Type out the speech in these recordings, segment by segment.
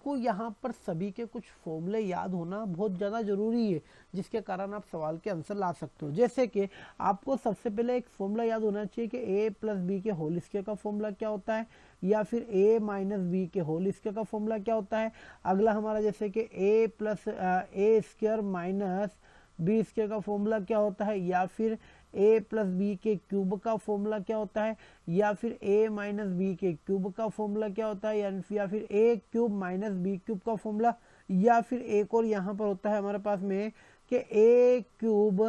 आपको यहाँ पर सभी के कुछ फॉर्मूले याद होना बहुत ज़्यादा ज़रूरी है, जिसके कारण आप सवाल के आंसर ला सकते हो। जैसे कि आपको सबसे पहले एक फॉर्मूला याद होना चाहिए कि ए प्लस बी के होल स्क्वायर का फॉर्मूला क्या होता है, या फिर ए माइनस बी के होल स्क्वायर का फॉर्मूला क्या होता है। अगला हमारा जैसे कि A plus A square minus B square का फॉर्मूला क्या होता है, या फिर ए प्लस बी के क्यूब का फॉर्मूला क्या होता है, या फिर ए माइनस बी के क्यूब का फॉर्मूला क्या होता है, या फिर ए क्यूब माइनस बी क्यूब का फॉर्मूला, या फिर एक और यहाँ पर होता है हमारे पास में कि ए क्यूब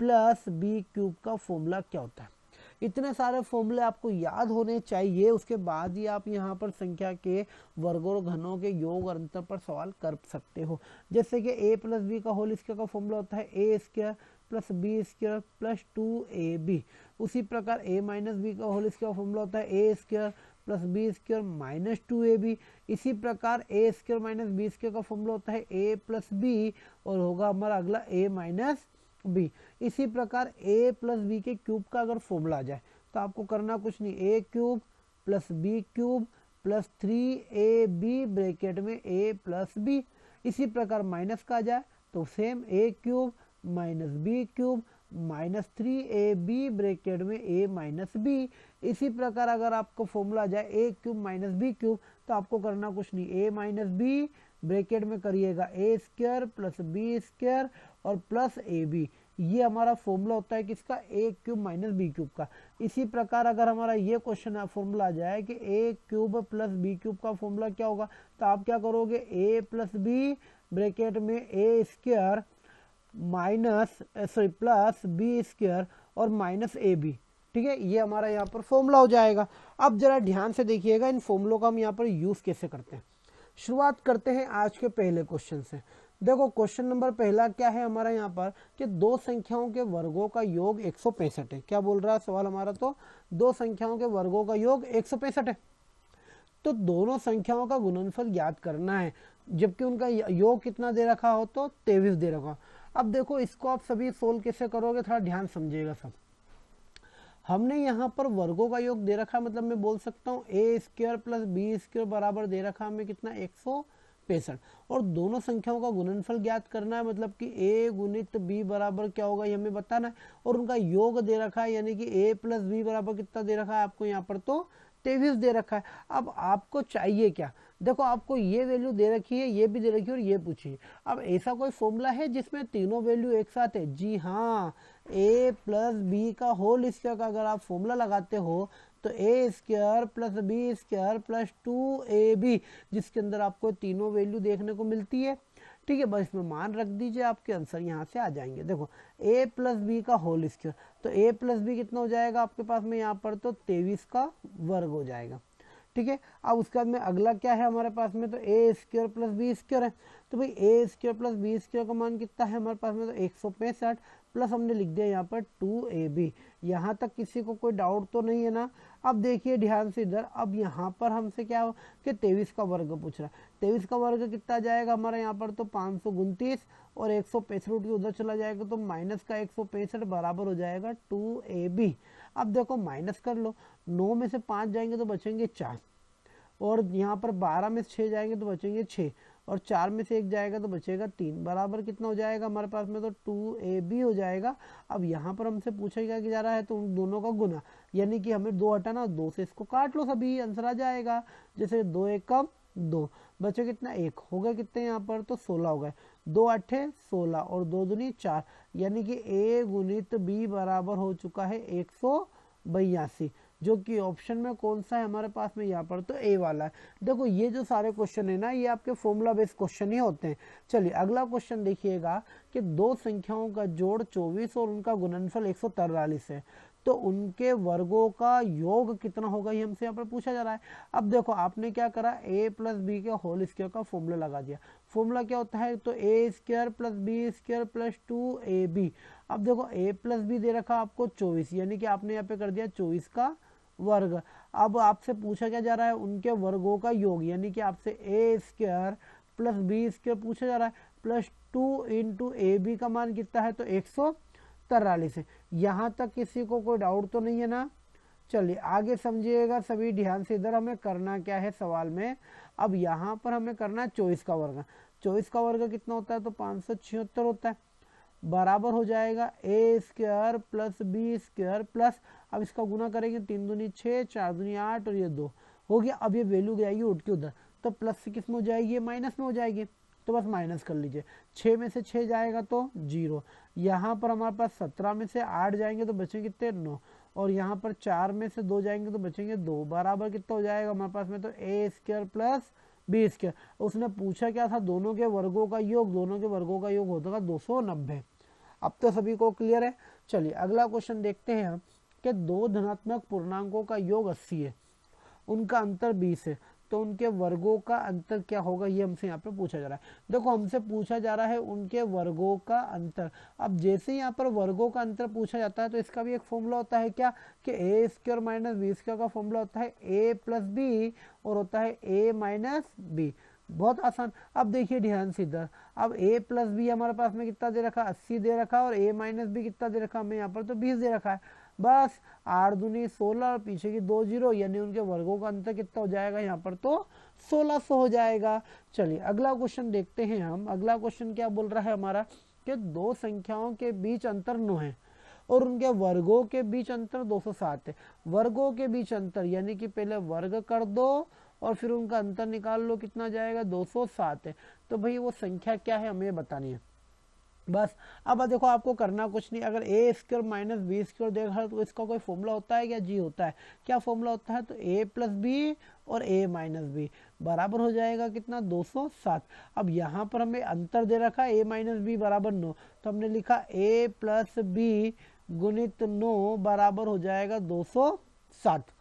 प्लस बी क्यूब का फॉर्मूला क्या होता है। इतने सारे फॉर्मूले आपको याद होने चाहिए, उसके बाद ही आप यहाँ पर संख्या के वर्गों और घनों के योग और अंतर पर सवाल कर सकते हो। जैसे कि ए प्लस बी का होल स्क्वायर का फॉर्मूला होता है A square plus B square plus 2ab। उसी प्रकार ए माइनस बी का होल स्क्वायर फॉर्मूला होता है A square plus B square minus 2ab। इसी प्रकार A square minus B square का फॉर्मूला होता है ए प्लस बी, और होगा हमारा अगला ए माइनस बी। इसी प्रकार a प्लस बी के क्यूब का अगर फॉर्मूला आ जाए तो आपको करना कुछ नहीं, a cube plus B cube plus 3ab bracket में a प्लस बी। इसी प्रकार माइनस का आ जाए तो same a cube minus B cube minus 3ab bracket में a माइनस बी। इसी प्रकार अगर आपको फॉर्मूला आ जाए a cube minus B cube तो आपको करना कुछ नहीं, a माइनस बी ब्रैकेट में करिएगा ए स्क्वायर प्लस बी स्क्वायर और प्लस ए बी। ये हमारा फॉर्मूला होता है किसका, ए क्यूब माइनस बी क्यूब का। इसी प्रकार अगर हमारा ये क्वेश्चन फॉर्मूला आ जाए कि ए क्यूब प्लस बी क्यूब का फॉर्मूला क्या होगा, तो आप क्या करोगे, ए प्लस बी ब्रैकेट में A square minus plus B square और माइनस ए बी। ठीक है, ये हमारा यहाँ पर फॉर्मूला हो जाएगा। अब जरा ध्यान से देखिएगा इन फॉर्मूलों का हम यहाँ पर यूज कैसे करते हैं। शुरुआत करते हैं आज के पहले क्वेश्चन से। देखो क्वेश्चन नंबर पहला क्या है हमारा यहाँ पर कि दो संख्याओं के वर्गों का योग 165 है। क्या बोल रहा है सवाल हमारा, तो दो संख्याओं के वर्गों का योग 165 है, तो दोनों संख्याओं का गुणनफल ज्ञात करना है, जबकि उनका योग कितना दे रखा हो, तो 23 दे रखा हो। अब देखो इसको आप सभी सोल्व कैसे करोगे, थोड़ा ध्यान समझिएगा सब। हमने यहाँ पर वर्गों का योग दे रखा, मतलब मैं बोल सकता हूँ ए स्क्वायर प्लस बी स्क्वायर बराबर दे रखा हमें कितना 165, और दोनों संख्याओं का गुणनफल ज्ञात करना है, मतलब कि a गुणित b बराबर क्या होगा ये हमें बताना है, और उनका योग दे रखा है, यानी कि a प्लस बी बराबर कितना दे रखा है आपको यहाँ पर, तो 23 दे रखा है। अब आपको चाहिए क्या, देखो आपको ये वैल्यू दे रखी है, ये भी दे रखी है और ये पूछिए। अब ऐसा कोई फॉर्मूला है जिसमें तीनों वैल्यू एक साथ है? जी हाँ, a प्लस बी का होल स्क्वायर का अगर आप फॉर्मूला लगाते हो तो A square plus B square plus 2ab, जिसके अंदर आपको तीनों वैल्यू देखने को मिलती है। ठीक है, बस इसमें मान रख दीजिए, आपके आंसर यहाँ से आ जाएंगे। देखो a प्लस बी का होल स्क्वायर, तो a प्लस बी कितना हो जाएगा आपके पास में यहाँ पर, तो 23 का वर्ग हो जाएगा। ठीक है, अब उसके बाद में अगला क्या है हमारे पास में, तो A square plus B square है, तो भाई ए स्क्वायर प्लस बी स्क्वायर का मान कितना है हमारे पास में, तो 165 प्लस हमने लिख दिया यहाँ पर 2ab। यहाँ तक किसी को कोई डाउट तो नहीं है ना। अब देखिए ध्यान से इधर, अब यहाँ पर हमसे क्या हो कि 23 का वर्ग पूछ रहा है। 23 का वर्ग कितना जाएगा हमारा यहाँ पर, तो 529, और 165 उधर चला जाएगा तो माइनस का 165 बराबर हो जाएगा 2ab। अब देखो माइनस कर लो, 9 में से 5 जाएंगे तो बचेंगे 4, और यहाँ पर 12 में से 6 जाएंगे तो बचेंगे 6, और 4 में से 1 जाएगा तो बचेगा 3, बराबर कितना हो जाएगा हमारे पास में, तो 2ab हो जाएगा। अब यहाँ पर हमसे पूछेगा कि जा रहा है तो उन दोनों का गुना, यानी कि हमें 2 हटाना, 2 से इसको काट लो, सभी आंसर आ जाएगा। जैसे 2 एक कम 2, बचे कितना 1, हो गए कितने यहाँ पर, तो 16 हो गए, 2 अट्ठे 16 और 2 दूनी 4, यानी कि a गुणित b बराबर हो चुका है 182, जो कि ऑप्शन में कौन सा है हमारे पास में यहाँ पर, तो ए वाला है। देखो ये जो सारे क्वेश्चन है ना, ये आपके फॉर्मूला बेस्ड क्वेश्चन ही होते हैं। चलिए अगला क्वेश्चन देखिएगा कि दो संख्याओं का जोड़ 24 और उनका गुणनफल 143 है, तो उनके वर्गों का योग कितना होगा, ये हमसे यहाँ पर पूछा जा रहा है। अब देखो आपने क्या करा, a प्लस बी के होल स्क्वायर का फॉर्मूला लगा दिया। फॉर्मूला क्या होता है, तो A square plus B square plus 2ab। अब देखो a प्लस बी दे रखा आपको 24, यानी कि आपने यहाँ पे कर दिया 24 का वर्ग। अब आपसे पूछा क्या जा रहा है, उनके वर्गों का योग, यानी कि आपसे ए स्क्वायर प्लस बी स्क्वायर पूछा जा रहा है, प्लस 2 इंटू ए बी का मान कितना है, तो 143 है। यहाँ तक किसी को कोई डाउट तो नहीं है ना। चलिए आगे समझिएगा सभी ध्यान से। इधर हमें करना क्या है सवाल में, अब यहाँ पर हमें करना है 24 का वर्ग। 24 का वर्ग कितना होता है, तो 576 होता है, बराबर हो जाएगा A square plus B square plus, अब इसका गुना करेंगे 3 दूनी 6, 4 दूनी 8 और ये 2 हो गया। अब ये वैल्यू जाएगी उठ के उधर, तो प्लस से किस में हो जाएगी, माइनस में हो जाएगी, तो बस माइनस कर लीजिए। 6 में से 6 जाएगा तो 0, यहाँ पर हमारे पास 17 में से 8 जाएंगे तो बचेंगे कितने, 9, और यहाँ पर 4 में से 2 जाएंगे तो बचेंगे 2, बराबर कितना हो जाएगा हमारे पास में, तो A square plus B square. उसने पूछा क्या था, दोनों के वर्गों का योग, दोनों के वर्गों का योग होता है 290। अब तो सभी को क्लियर है। चलिए अगला क्वेश्चन देखते हैं हम कि दो धनात्मक पूर्णांकों का योग 80 है, उनका अंतर 20 है, तो उनके वर्गों का अंतर क्या होगा, ये हमसे यहाँ पे पूछा जा रहा है। देखो हमसे पूछा जा रहा है उनके वर्गों का अंतर। अब जैसे यहाँ पर वर्गों का अंतर पूछा जाता है तो इसका भी एक फॉर्मूला होता है क्या, कि ए स्क्वायर माइनस बी स्क्वायर का फॉर्मूला होता है ए प्लस बी और होता है ए माइनस बी। बहुत आसान। अब देखिए ध्यान से इधर, अब a प्लस बी हमारे पास में कितना दे रखा है, 80 दे रखा है, और a माइनस बी कितना दे रखा है हमें यहाँ पर, तो 20 दे रखा है। बस 8 दूनी 16 और पीछे की 2 जीरो, यानी उनके वर्गों का अंतर कितना हो जाएगा यहाँ पर, तो 1600 हो जाएगा। चलिए अगला क्वेश्चन देखते हैं हम। अगला क्वेश्चन क्या बोल रहा है हमारा, कि दो संख्याओं के बीच अंतर 9 है और उनके वर्गों के बीच अंतर 207 है। वर्गों के बीच अंतर यानी कि पहले वर्ग कर दो और फिर उनका अंतर निकाल लो, कितना जाएगा, 207 है। तो भाई वो संख्या क्या है हमें बतानी है बस। अब देखो आपको करना कुछ नहीं, अगर ए स्क्वायर माइनस बी स्क्वायर देखा तो इसका कोई फॉर्मूला होता है क्या, जी होता है। क्या फॉर्मूला होता है, तो ए प्लस बी और ए माइनस बी बराबर हो जाएगा कितना, 207। अब यहाँ पर हमें अंतर दे रखा है ए माइनस बी बराबर 9, तो हमने लिखा ए प्लस बी गुणित 9 बराबर हो जाएगा 207।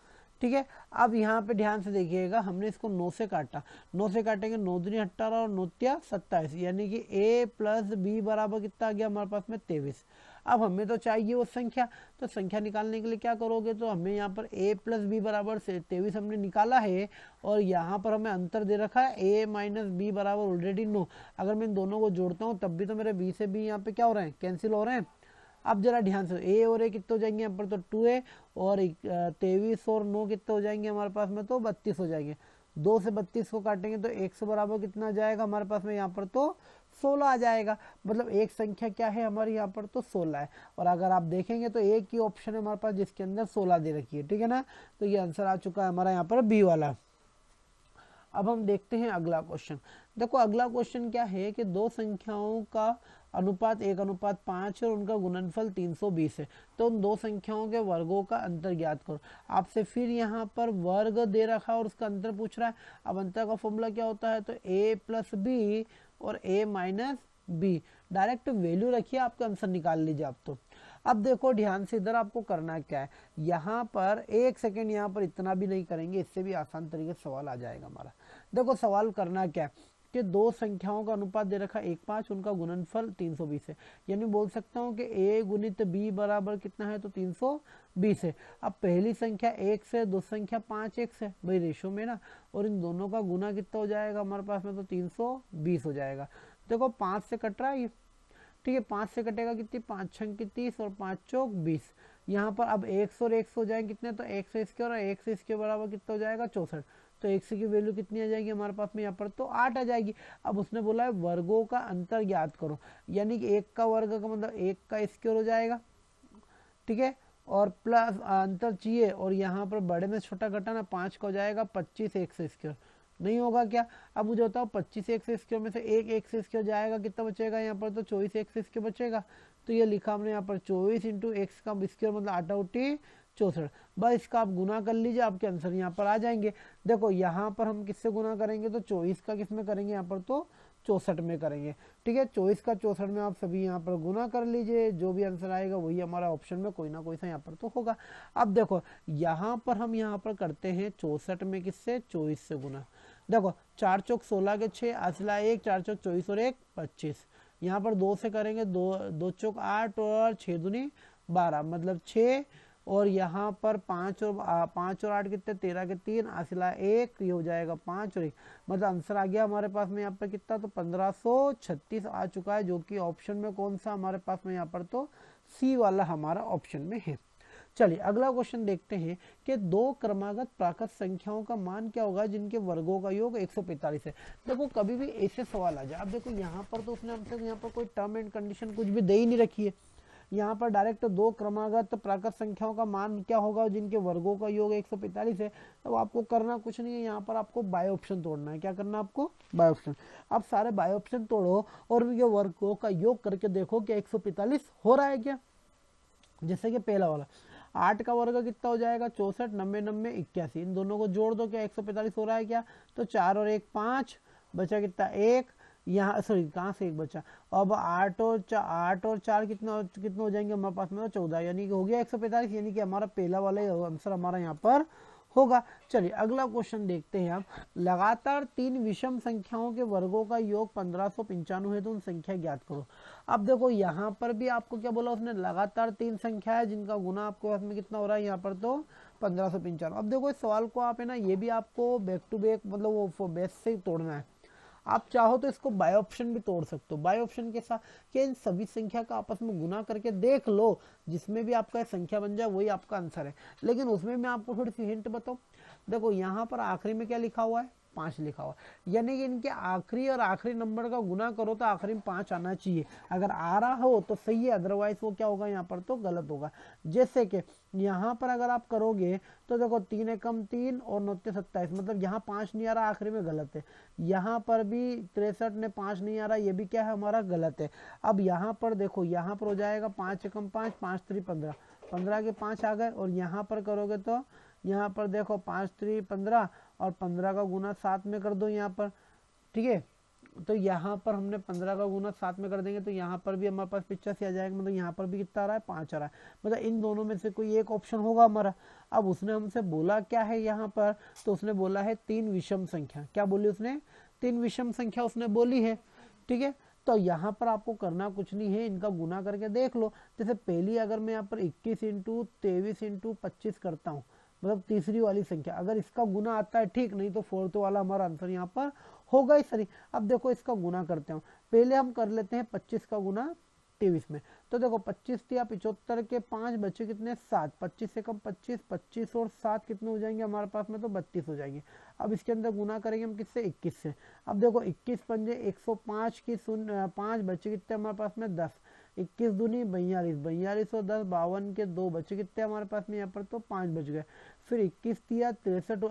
ठीक है। अब यहाँ पे ध्यान से देखिएगा, हमने इसको 9 से काटा, 9 से काटेंगे 9 दूनी 18 और 9 तिया 27, यानी कि a प्लस बी बराबर कितना आ गया हमारे पास में, 23। अब हमें तो चाहिए वो संख्या, तो संख्या निकालने के लिए क्या करोगे, तो हमें यहाँ पर a प्लस बी बराबर से 23 हमने निकाला है, और यहाँ पर हमें अंतर दे रखा है a माइनस बी बराबर ऑलरेडी 9। अगर मैं इन दोनों को जोड़ता हूँ तब भी तो मेरे b से b यहाँ पे क्या हो रहे हैं, कैंसिल हो रहे हैं। अब जरा ध्यान से, ए और ए कितने हो जाएंगे यहाँ पर, तो 2a और 23 और 9 कितने हो जाएंगे हमारे पास में, तो 32 हो जाएंगे। 2 से 32 को काटेंगे तो 100 बराबर कितना जाएगा हमारे पास में यहाँ पर, तो 16 आ जाएगा। मतलब एक संख्या क्या है हमारी यहाँ पर, तो 16 है। और अगर आप देखेंगे तो एक ही ऑप्शन है हमारे पास जिसके अंदर 16 दे रखी है, ठीक है ना। तो ये आंसर आ चुका है हमारा यहाँ पर बी वाला। अब हम देखते हैं अगला क्वेश्चन। देखो अगला क्वेश्चन क्या है कि दो संख्याओं का अनुपात 1:5 और उनका गुणनफल 320 है, तो उन दो संख्याओं के वर्गों का अंतर ज्ञात करो। आपसे फिर यहाँ पर वर्ग दे रखा है और उसका अंतर पूछ रहा है। अब अंतर का फॉर्मूला क्या होता है, तो a प्लस बी और a minus B, direct value रखिए, आपका आंसर निकाल लीजिए आप तो। अब देखो ध्यान से, इधर आपको करना क्या है, यहाँ पर एक सेकेंड, यहाँ पर इतना भी नहीं करेंगे, इससे भी आसान तरीके से सवाल आ जाएगा हमारा। देखो सवाल करना क्या है कि दो संख्याओं का अनुपात दे रखा 1:5, उनका गुणनफल 320 है, यानी बोल सकता हूँ कि a गुणित b बराबर कितना है, तो 320 है। अब पहली संख्या 1 से, दो संख्या 5x है भाई रेशो में ना, और इन दोनों का गुना कितना हो जाएगा हमारे पास में, तो 320 हो जाएगा। देखो 5 से कट रहा है ये, ठीक है, 5 से कटेगा कितनी, 5 छंग की 30 और 5 चौक 20। यहाँ पर अब 100 और 100 हो जाएंगे कितने, तो 1 से इसके और 1 से इसके बराबर कितना हो जाएगा, 64। तो 100 की वैल्यू कितनी आ जाएगी हमारे पास में यहाँ पर, तो 8 आ जाएगी। अब उसने बोला है वर्गों का अंतर ज्ञात करो, यानी कि 1 का वर्ग का मतलब 1 का स्क्वायर हो जाएगा, ठीक है, और प्लस अंतर चाहिए, और यहाँ पर बड़े में छोटा घटाना, 5 का हो जाएगा 25 x स्क्वायर, नहीं होगा क्या। अब मुझे बताओ 25 x स्क्वायर में से एक x स्क्वायर जाएगा, कितना बचेगा यहाँ पर, तो 24 x स्क्वायर बचेगा। तो ये लिखा हमने यहाँ पर 24 इंटू एक्स का स्क्वायर मतलब 8 64। बस इसका आप गुना कर लीजिए, आपके आंसर यहाँ पर आ जाएंगे। देखो यहाँ पर हम किससे गुना करेंगे, तो 24 का किस में करेंगे यहाँ पर, तो 64 में करेंगे, ठीक है। 24 का 64 में आप सभी यहाँ पर गुना कर लीजिए, जो भी आंसर आएगा वही हमारा ऑप्शन में कोई ना कोई सा यहाँ पर तो होगा। अब देखो यहाँ पर हम यहाँ पर करते हैं 64 में किससे, 24 से गुना। देखो 4 चौक 16 के 6, असला 1, 4 चौक 24 और 1 25। यहाँ पर 2 से करेंगे, 2 चौक 8 और 6 दूनी 12, मतलब 6, और यहाँ पर 5 और 8 कितने, 13 के 3, असला 1, ये हो जाएगा 5 और 1, मतलब आंसर आ गया हमारे पास में यहाँ पर कितना, तो 1536 आ चुका है, जो कि ऑप्शन में कौन सा हमारे पास में यहाँ पर, तो सी वाला हमारा ऑप्शन में है। चलिए अगला क्वेश्चन देखते हैं कि दो क्रमागत प्राकृत संख्याओं का मान क्या होगा जिनके वर्गों का योग 145 है। देखो कभी भी ऐसे सवाल आ जाए, अब देखो यहाँ पर तो उसने हमसे यहाँ पर कोई टर्म एंड कंडीशन कुछ भी दे ही नहीं रखी है, यहाँ पर डायरेक्ट दो क्रमागत प्राकृत संख्याओं का मान क्या होगा जिनके वर्गों का योग 145 है। तो आपको करना कुछ नहीं है, यहाँ पर आपको बाय ऑप्शन तोड़ना है। क्या करना है आपको? By option. अब सारे बाय ऑप्शन तोड़ो और उनके वर्गों का योग करके देखो कि 145 हो रहा है क्या। जैसे कि पहला वाला 8 का वर्ग कितना हो जाएगा? 64, 90, 90, 81। इन दोनों को जोड़ दो, क्या 145 हो रहा है क्या? तो 4 और 1 5, बचा कितना? 1। यहाँ सॉरी कहाँ से 1 बचा? अब 8 और 4 कितना हो जाएंगे हमारे पास में? 14, यानी कि हो गया 145, यानी कि हमारा पहला वाला आंसर हमारा यहाँ पर होगा। चलिए अगला क्वेश्चन देखते हैं हम। लगातार 3 विषम संख्याओं के वर्गों का योग 1595 है, तो उन संख्या ज्ञात करो। अब देखो यहाँ पर भी आपको क्या बोला उसने? लगातार 3 संख्या है जिनका गुना आपको में कितना हो रहा है यहाँ पर? तो 1595। अब देखो इस सवाल को आप है ना, ये भी आपको बैक टू बैक मतलब वो बेस से ही तोड़ना है। आप चाहो तो इसको बाय ऑप्शन भी तोड़ सकते हो। बाय ऑप्शन के साथ कि इन सभी संख्या का आपस में गुना करके देख लो, जिसमें भी आपका संख्या बन जाए वही आपका आंसर है। लेकिन उसमें मैं आपको थोड़ी सी हिंट बताऊं। देखो यहाँ पर आखिरी में क्या लिखा हुआ है? 5 लिखा हुआ, यानी कि इनके आखिरी और आखिरी नंबर का गुना करो तो आखिरी में 5 आना चाहिए। अगर आ रहा हो तो सही है, अदरवाइज वो क्या होगा यहाँ पर? तो गलत होगा। जैसे कि यहाँ पर अगर आप करोगे तो देखो 3 एकम 3 और 9 27, मतलब यहाँ 5 नहीं आ रहा, आखिरी में गलत है। यहाँ पर भी 63 में 5 नहीं आ रहा, ये भी क्या है? हमारा गलत है। अब यहाँ पर देखो, यहाँ पर हो जाएगा 5 एकम 5, 5 3 15, 15 के 5 आ गए। और यहाँ पर करोगे तो यहाँ पर देखो 5 3 15 और 15 का गुना 7 में कर दो यहाँ पर, ठीक है। तो यहाँ पर हमने 15 का गुना 7 में कर देंगे तो यहाँ पर भी हमारे पास 85 आ जाएगा, मतलब यहाँ पर भी कितना आ रहा है? 5 आ रहा है। मतलब इन दोनों में से कोई एक ऑप्शन होगा हमारा। अब उसने हमसे बोला क्या है यहाँ पर? तो उसने बोला है 3 विषम संख्या। क्या बोली उसने? 3 विषम संख्या उसने बोली है, ठीक है। तो यहाँ पर आपको करना कुछ नहीं है, इनका गुना करके देख लो। जैसे पहली अगर मैं यहाँ पर 21 इंटू 23 इंटू 25 करता हूँ, मतलब तीसरी वाली संख्या, अगर इसका गुना आता है ठीक, नहीं तो फोर्थ वाला हमारा आंसर यहाँ पर होगा ही सही। अब देखो इसका गुना करते हैं, पहले हम कर लेते हैं 25 का गुना 23 में। तो देखो 25 या 75 के 5 बच्चे कितने? 7। 25 से कम 25, 25 और 7 कितने हो जाएंगे हमारे पास में? तो 32 हो जाएंगे। अब इसके अंदर गुना करेंगे हम किससे? 21 से। अब देखो 21 पंजे 105 की 5 बच्चे कितने हमारे पास में? 10। 21 दूनी 42, 42 और 10 52 के 2 बच्चे कितने हमारे पास में यहाँ पर? तो 5 बच गए। फिर 21 तिया 63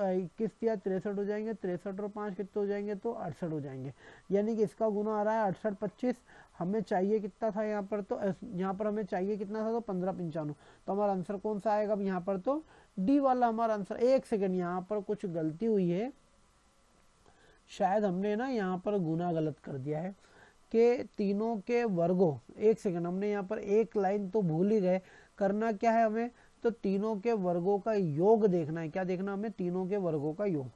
हो जाएंगे, 63 और 5 कितने हो जाएंगे? तो 68 हो जाएंगे। यानी कि इसका गुना आ रहा है 68 25। हमें चाहिए कितना था यहाँ पर? तो यहाँ पर हमें चाहिए कितना था? तो 1595। तो हमारा आंसर कौन सा आएगा अब यहाँ पर? तो डी वाला हमारा आंसर। एक सेकेंड, यहाँ पर कुछ गलती हुई है, शायद हमने ना यहाँ पर गुना गलत कर दिया है कि तीनों के वर्गों। एक सेकंड, हमने यहाँ पर एक लाइन तो भूल ही गए। करना क्या है हमें? तो तीनों के वर्गों का योग देखना है। क्या देखना हमें? तीनों के वर्गों का योग।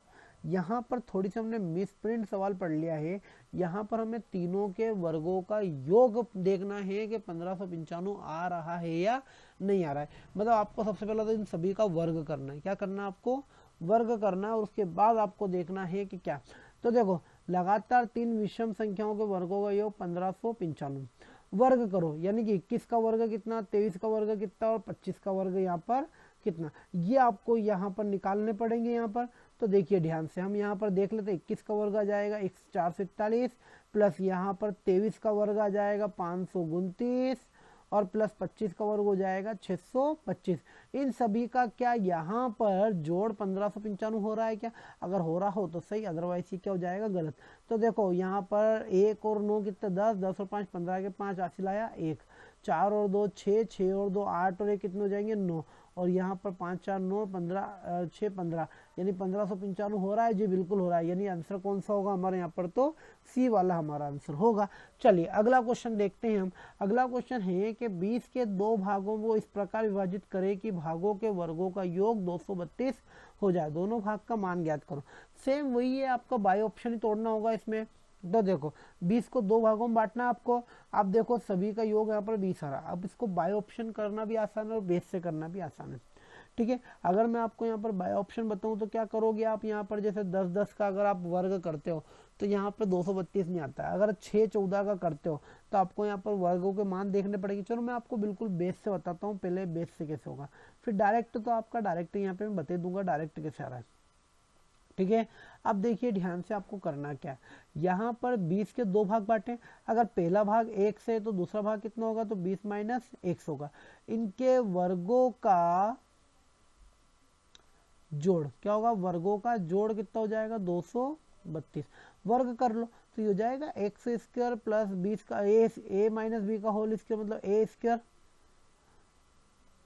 यहाँ पर थोड़ी सी हमने मिस प्रिंट सवाल पढ़ लिया है। यहाँ पर हमें तीनों के वर्गों का योग देखना है कि 1595 आ रहा है या नहीं आ रहा है। मतलब आपको सबसे पहले तो इन सभी का वर्ग करना है। क्या करना है आपको? वर्ग करना है। और उसके बाद आपको देखना है कि क्या। तो देखो लगातार 3 विषम संख्याओं के वर्गों का योग 1595। वर्ग करो, यानी कि 21 का वर्ग कितना, 23 का वर्ग कितना और 25 का वर्ग यहाँ पर कितना, ये आपको यहाँ पर निकालने पड़ेंगे यहाँ पर। तो देखिए ध्यान से, हम यहाँ पर देख लेते हैं। 21 का वर्ग आ जाएगा 441, प्लस यहाँ पर 23 का वर्ग आ जाएगा 529 और प्लस 25 का वर्ग हो जाएगा 625। इन सभी का क्या यहाँ पर जोड़ 1595 हो रहा है क्या? अगर हो रहा हो तो सही, अदरवाइज ये क्या हो जाएगा? गलत। तो देखो यहाँ पर 1 और 9 कितने? 10, 10 और 5 15 के 5 हासिल आया 1, 4 और 2 6, 6 और 2 8 और 1 कितने हो जाएंगे? 9। और यहाँ पर 5 4 9 15 6 15, यानी 1595 हो रहा है जी, बिल्कुल हो रहा है। यानी आंसर कौन सा होगा हमारे यहाँ पर? तो सी वाला हमारा आंसर होगा। चलिए अगला क्वेश्चन देखते हैं हम। अगला क्वेश्चन है कि 20 के 2 भागों को इस प्रकार विभाजित करें कि भागों के वर्गों का योग 232 हो जाए। दोनों भाग का मान ज्ञात करो। सेम वही है, आपका बाय ऑप्शन ही तोड़ना होगा इसमें। तो देखो 20 को 2 भागों में बांटना है आपको। आप देखो सभी का योग यहाँ पर 20 आ रहा है। अब इसको बाय ऑप्शन करना भी आसान है और बेस से करना भी आसान है, ठीक है। अगर मैं आपको यहाँ पर बाय ऑप्शन बताऊं तो क्या करोगे आप? यहाँ पर जैसे 10 10 का अगर आप वर्ग करते हो तो यहाँ पर 232 नहीं आता है। अगर 6 14 का करते हो तो आपको यहाँ पर वर्गों के मान देखने पड़ेंगे। चलो मैं आपको बिल्कुल बेस से बताता हूँ, पहले बेस से कैसे होगा, फिर डायरेक्ट तो आपका डायरेक्ट यहाँ पे मैं बता दूंगा डायरेक्ट कैसे आ रहा है। ठीक है, अब देखिए ध्यान से आपको करना क्या है, यहाँ पर 20 के 2 भाग बांटे, अगर पहला भाग 1 से तो दूसरा भाग कितना होगा, तो 20 माइनस 1 होगा। इनके वर्गों का जोड़ क्या होगा, वर्गों का जोड़ कितना हो जाएगा, 232। वर्ग कर लो तो ये हो जाएगा एक्स स्क्वायर प्लस 20 का ए माइनस बी का होल स्क्वायर, मतलब ए स्क्वायर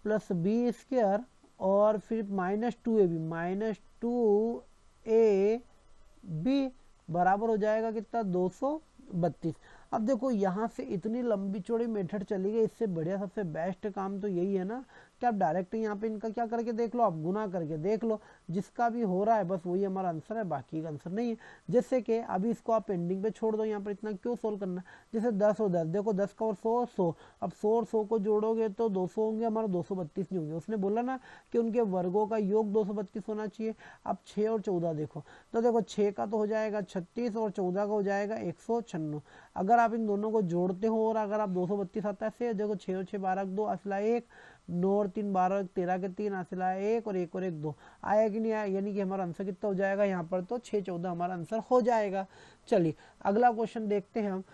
प्लस बी स्क्वायर, और फिर -2ab माइनस 2ab बराबर हो जाएगा कितना, 232। अब देखो यहाँ से इतनी लंबी चौड़ी मेथड चली गई, इससे बढ़िया सबसे बेस्ट काम तो यही है ना कि आप डायरेक्ट यहाँ पे इनका क्या करके देख लो, आप गुना करके देख लो, जिसका भी हो रहा है बस वही हमारा आंसर है, बाकी का आंसर नहीं है। जैसे कि अभी इसको आप पेंडिंग पे छोड़ दो, यहाँ पर इतना क्यों सोल्व करना, जैसे 10 और 10, देखो 10 का और 100 100, अब 100 और 100 को जोड़ोगे तो 200 होंगे हमारा, 232 नहीं होंगे। उसने बोला ना कि उनके वर्गों का योग 232 होना चाहिए। अब 6 और 14 देखो, तो देखो 6 का तो हो जाएगा 36 और 14 का हो जाएगा 196। अगर आप इन दोनों को जोड़ते हो और अगर आप 232 आता है से, देखो 6 और 6 12 2 असला 1, 9 और 3 12 13 के 3 असला 1 और 1 और 1 2 आया कि नहीं आया, यानी कि हमारा आंसर कितना हो जाएगा यहाँ पर, तो 6 14 हमारा आंसर हो जाएगा। चलिए अगला क्वेश्चन देखते हैं हम।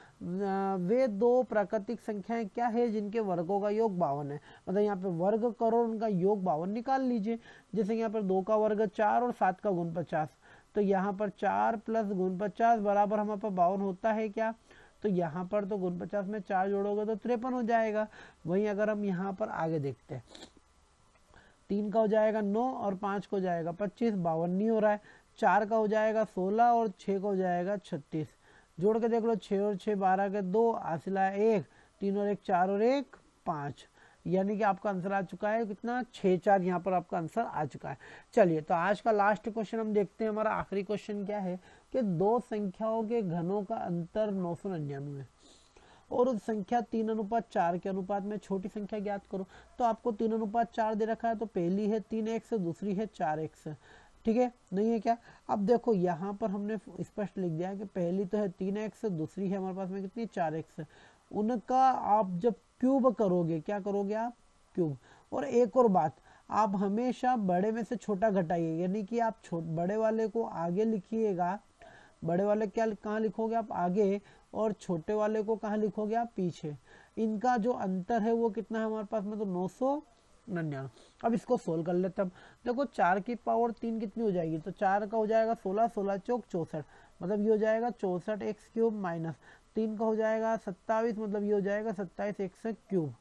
वे दो प्राकृतिक संख्याएं क्या है जिनके वर्गों का योग 52 है, मतलब यहाँ पे वर्ग करो उनका योग 52 निकाल लीजिए। जैसे यहाँ पर 2 का वर्ग 4 और 7 का गुण 50, तो यहाँ पर 4 प्लस गुण 50 बराबर हमारे पास 52 होता है क्या, तो यहाँ पर तो गुण 50 में 4 जोड़ोगे तो 53 हो जाएगा। वहीं अगर हम यहाँ पर आगे देखते हैं, 3 का हो जाएगा 9 और 5 को जाएगा 25, 52 नहीं हो रहा है। 4 का हो जाएगा 16 और 6 का हो जाएगा 36, जोड़ के देख लो, 6 और 6 12 के 2 हासिला 1, 3 और 1 4 और 1 5, यानी कि आपका आंसर आ चुका है कितना, 6 4, यहाँ पर आपका आंसर आ चुका है। चलिए तो आज का लास्ट क्वेश्चन हम देखते हैं। हमारा आखिरी क्वेश्चन क्या है कि दो संख्याओं के घनों का अंतर 999 है और उस संख्या 3:4 के अनुपात में छोटी संख्या ज्ञात करो। तो आपको 3:4 दे रखा है, तो पहली है 3x, दूसरी है 4x, ठीक है, नहीं है क्या। अब देखो यहाँ पर हमने स्पष्ट लिख दिया है कि पहली तो है 3x, दूसरी है हमारे पास में कितनी 4x। उनका आप जब क्यूब करोगे, क्या करोगे आप, क्यूब। और एक और बात, आप हमेशा बड़े में से छोटा घटाइए, यानी कि आप बड़े वाले को आगे लिखिएगा, बड़े वाले क्या कहाँ लिखोगे आप, आगे, और छोटे वाले को कहाँ लिखोगे आप, पीछे। इनका जो अंतर है वो कितना है हमारे पास में, तो 999। अब इसको सोल्व कर लेते हैं। देखो 4 की पावर 3 कितनी हो जाएगी, तो 4 का हो जाएगा 16, 16 चौक 64, मतलब ये हो जाएगा 64x³ माइनस 3 का हो जाएगा 27, मतलब ये हो जाएगा 27x³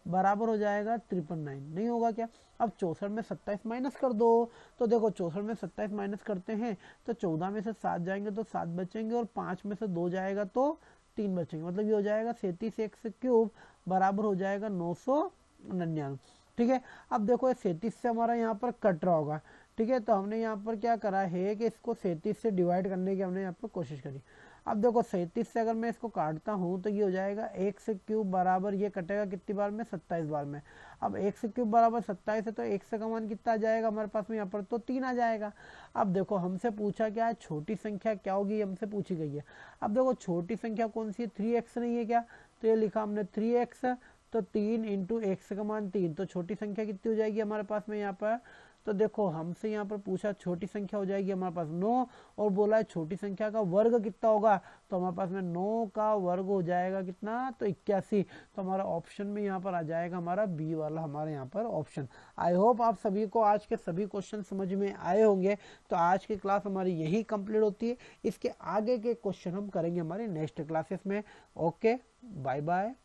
बराबर हो जाएगा 999, नहीं होगा क्या। अब 64 में 27 माइनस कर दो, तो देखो 64 में 27 माइनस करते हैं तो 14 में से 7 जाएंगे तो 7 बचेंगे, और 5 में से 2 जाएगा तो 3 बचेंगे, मतलब ये हो जाएगा 37x³ बराबर हो जाएगा 999, ठीक है। अब देखो ये 37 से हमारा यहाँ पर कट रहा होगा, ठीक है, तो हमने यहाँ पर क्या करा है कि इसको 37 से डिवाइड करने की हमने यहाँ पर कोशिश करी। अब देखो 37 से अगर मैं इसको काटता हूँ तो ये हो जाएगा x³ बराबर, ये कटेगा कितनी बार में, 27 बार में। अब x³ बराबर 27 है तो x का मान कितना आ जाएगा हमारे पास में, यहाँ पर तो 3 आ जाएगा। अब देखो हमसे पूछा क्या है, छोटी संख्या क्या होगी, हमसे पूछी गई है। अब देखो छोटी संख्या कौन सी है, 3x नहीं है क्या, तो ये लिखा हमने 3x, तो 3 इंटू x का मान 3, तो छोटी संख्या कितनी हो जाएगी हमारे पास में यहाँ पर, तो देखो हमसे यहाँ पर पूछा छोटी संख्या हो जाएगी हमारे पास 9, और बोला है छोटी संख्या का वर्ग कितना होगा, तो हमारे पास में 9 का वर्ग हो जाएगा कितना, तो 81, तो हमारा ऑप्शन में यहाँ पर आ जाएगा हमारा बी वाला हमारे यहाँ पर ऑप्शन। आई होप आप सभी को आज के सभी क्वेश्चन समझ में आए होंगे। तो आज की क्लास हमारी यही कंप्लीट होती है, इसके आगे के क्वेश्चन हम करेंगे हमारे नेक्स्ट क्लासेस में। Okay, bye bye.